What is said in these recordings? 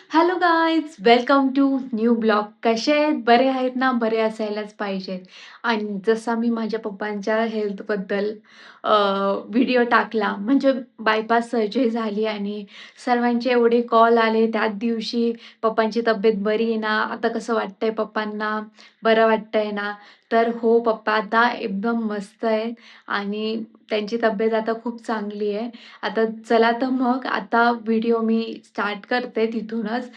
Hello guys, welcome to new blog. कसे आहेत? बरे आहेत ना? बरे असायलाच पाहिजेत. आणि जसा मी माझ्या पप्पांच्या हेल्थबद्दल व्हिडिओ टाकला, म्हणजे बायपास सर्जरी झाली आणि सर्वांचे एवढे कॉल आले त्याच दिवशी, पप्पांची तब्येत बरी आहे ना? आता कसं वाटतंय पप्पांना? बरं वाटतंय ना? तर हो, पप्पा आता एकदम मस्त आहे आणि त्यांची तब्येत आता खूप चांगली आहे. आता चला तर मग आता व्हिडिओ मी स्टार्ट करते तिथूनच.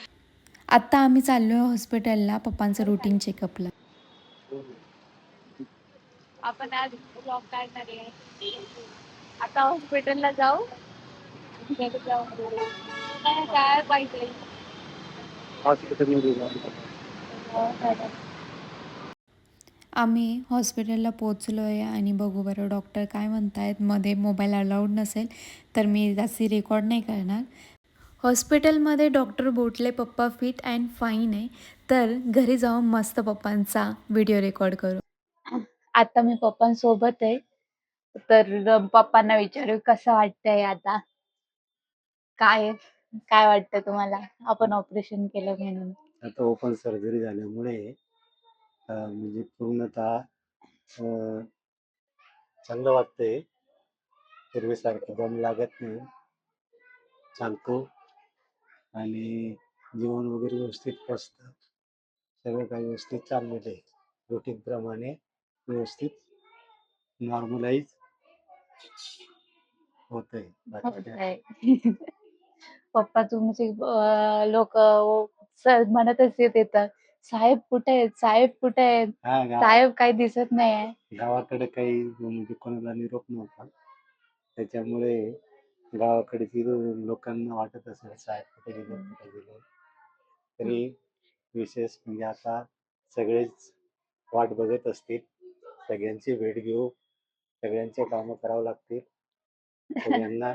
आत्ता आम्ही चाललो आहे हॉस्पिटलला पप्पांचं रुटीन चेकअपला. आपण आज ब्लॉग काढणार आहे. आता हॉस्पिटलला जाऊ. घरी जाऊ. काय पाहिजे? हॉस्पिटलमध्ये जाऊ. आम्ही हॉस्पिटलला पोचलो आहे आणि बघू बरं डॉक्टर काय म्हणतायत. मध्ये मोबाईल अलाउड नसेल तर मी जास्ती रेकॉर्ड नाही करणार. हॉस्पिटलमध्ये डॉक्टर बोटले पप्पा फिट अँड फाईन आहे, तर घरी जाऊन मस्त पप्पांचा व्हिडिओ रेकॉर्ड करू. आता मी पप्पांसोबत आहे, तर पप्पांना विचारू कसं वाटतंय आता. काय काय वाटतं तुम्हाला? आपण ऑपरेशन केलं म्हणून. आता ओपन सर्जरी झाल्यामुळे म्हणजे पूर्णतः चांगलं वाटतंय. पूर्वीसारखं दम लागत नाही, चालतो आणि जेवण वगैरे व्यवस्थित पचतं. सगळं काही व्यवस्थित चाललेलं आहे. रुटीनप्रमाणे व्यवस्थित नॉर्मलाइज होतंय. बाकी काय पप्पा तुमचे लोक म्हणतच येतात, साहेब कुठे आहेत? साहेब कुठे आहेत? साहेब काही दिसत नाही. गावाकडे काही म्हणजे कोणाला निरोप नव्हता, त्याच्यामुळे गावाकडची लोकांना वाटत असेल साहेब कुठे गेले कुठे गेले. तरी विशेष म्हणजे आता सगळेच वाट बघत असतील, सगळ्यांची भेट घेऊ, सगळ्यांचे कामं करावं लागतील सगळ्यांना.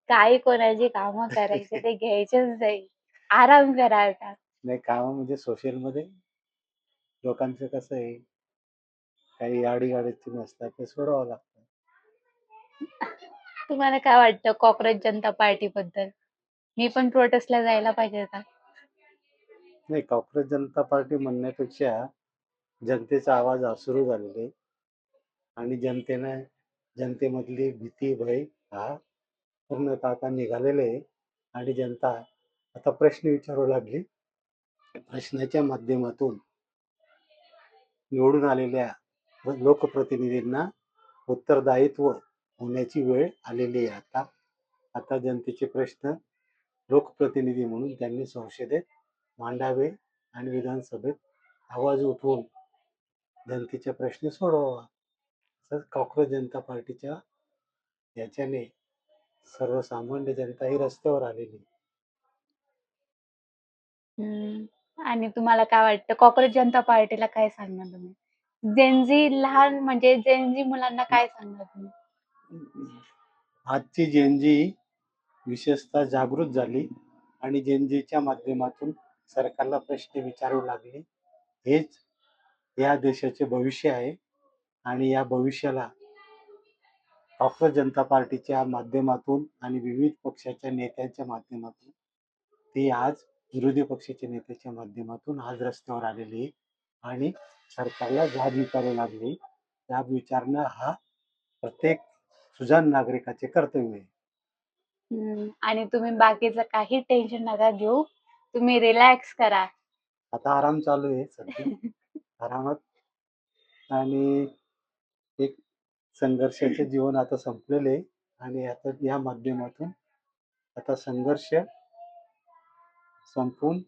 काही कोणाची कामं करायचे ते घ्यायचेच नाही, आराम करायचा. नाही, कामं म्हणजे सोशल मध्ये लोकांचं कसं आहे, काही अडीअडचणी असतात ते सोडवावं लागतं. तुम्हाला काय वाटतं कॉक्रोच जनता पार्टी बद्दल? मी पण प्रोटेस्टला जायला पाहिजे का? नाही, कॉक्रोच जनता पार्टी म्हणण्यापेक्षा जनतेचा आवाज सुरू झालेले आणि जनतेमधली भीती भय हा पूर्णतः आता निघालेले आहे आणि जनता आता प्रश्न विचारू लागली. प्रश्नाच्या माध्यमातून निवडून आलेल्या लोकप्रतिनिधींना उत्तरदायित्व होण्याची वेळ आलेली आहे. आता आता जनतेचे प्रश्न लोकप्रतिनिधी म्हणून त्यांनी संसदेत मांडावे आणि विधानसभेत आवाज उठवून जनतेचे प्रश्न सोडवावा. तर कॉक्रोच जनता पार्टीच्या याच्याने सर्वसामान्य जनता ही रस्त्यावर आलेली. आणि तुम्हाला काय वाटतं कॉक्रोच जनता पार्टीला काय सांगणार तुम्ही? जेनझी लहान म्हणजे जेनझी मुलांना काय सांगणार तुम्ही? आजची जेनजी विशेषतः जागृत झाली आणि जेनजीच्या माध्यमातून सरकारला प्रश्न विचारू लागले. हेच या देशाचे भविष्य आहे आणि या भविष्याला कॉक्रोच जनता पार्टीच्या माध्यमातून आणि विविध पक्षाच्या नेत्यांच्या माध्यमातून ती आज विरोधी पक्षाच्या नेत्याच्या माध्यमातून आज रस्त्यावर आलेली आहे आणि सरकारला जाब विचारू लागली. जाब विचारणं हा प्रत्येक सुजाण नागरिकाचे कर्तव्य आहे. आणि तुम्ही बाकीचं काही टेन्शन नका घेऊ, तुम्ही रिलॅक्स करा. आता आराम चालू आहे सध्या. आरामात आणि एक संघर्षाचे जीवन आता संपलेले आणि आता या माध्यमातून आता संघर्ष संपून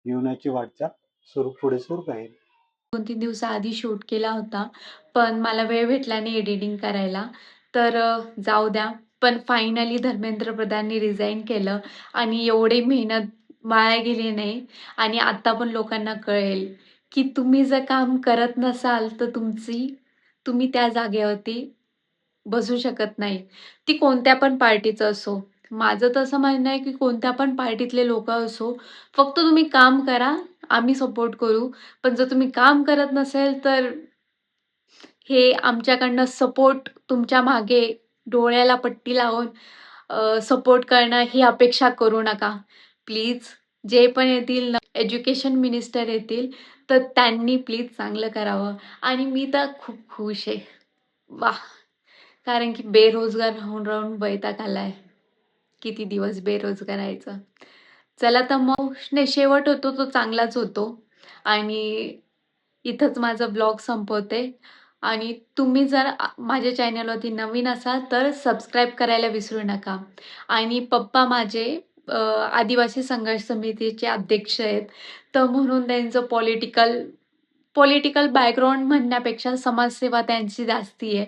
जीवनाची वाटचाल पुढे सुरू राहील. 2-3 दिवसाआधी शूट केला होता, पण मला वेळ भेटला नाही एडिटिंग करायला. तर जाऊ द्या. पण फायनली धर्मेंद्र प्रधाननी रिझाइन केलं आणि एवढी मेहनत वाया गेली नाही आणि आता पण लोकांना कळेल, की तुम्ही जर काम करत नसाल, तर तुम्ही त्या जागेवरती बसू शकत नाही. ती कोणत्या पण पार्टीचं असो. माझं तर असं म्हणणं आहे, की कोणत्या पण पार्टीतले लोकं असो, फक्त तुम्ही काम करा, आम्ही सपोर्ट करू. पण जर तुम्ही काम करत नसेल, तर हे आमच्याकडनं सपोर्ट तुमच्या मागे डोळ्याला पट्टी लावून सपोर्ट करणं ही अपेक्षा करू नका. प्लीज जे पण येतील ना एज्युकेशन मिनिस्टर येतील, तर त्यांनी प्लीज चांगलं करावं आणि मी तर खूप खुश आहे. वाह! कारण की बेरोजगार राहून वैताग आलाय. किती दिवस बेरोजगार राहायचं. चला तर मग नाही शेवट होतो तो चांगलाच होतो आणि इथंच माझा ब्लॉग संपवते आणि तुम्ही जर माझ्या चॅनलवरती नवीन असाल तर सबस्क्राईब करायला विसरू नका आणि पप्पा माझे आदिवासी संघर्ष समितीचे अध्यक्ष आहेत. तर म्हणून त्यांचं पॉलिटिकल पॉलिटिकल बॅकग्राऊंड म्हणण्यापेक्षा समाजसेवा त्यांची जास्ती आहे.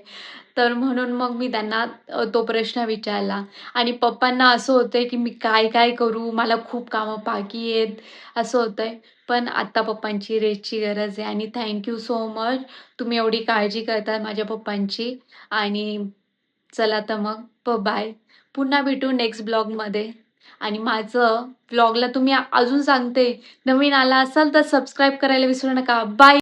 तर म्हणून मग मी त्यांना तो प्रश्न विचारला आणि पप्पांना असं होतंय, की मी काय-काय करू? मला खूप कामं बाकी आहेत, असं होतंय. पण आता पप्पांची रेस्टची गरज आहे आणि थँक सो मच. तुम्ही एवढी काळजी करताय माझ्या पप्पांची आणि चला तर मग बाय. पुन्हा भेटू नेक्स्ट ब्लॉगमध्ये आणि माझं ब्लॉगला तुम्ही अजून सांगते, नवीन आला असाल तर सबस्क्राईब करायला विसरू नका. बाय.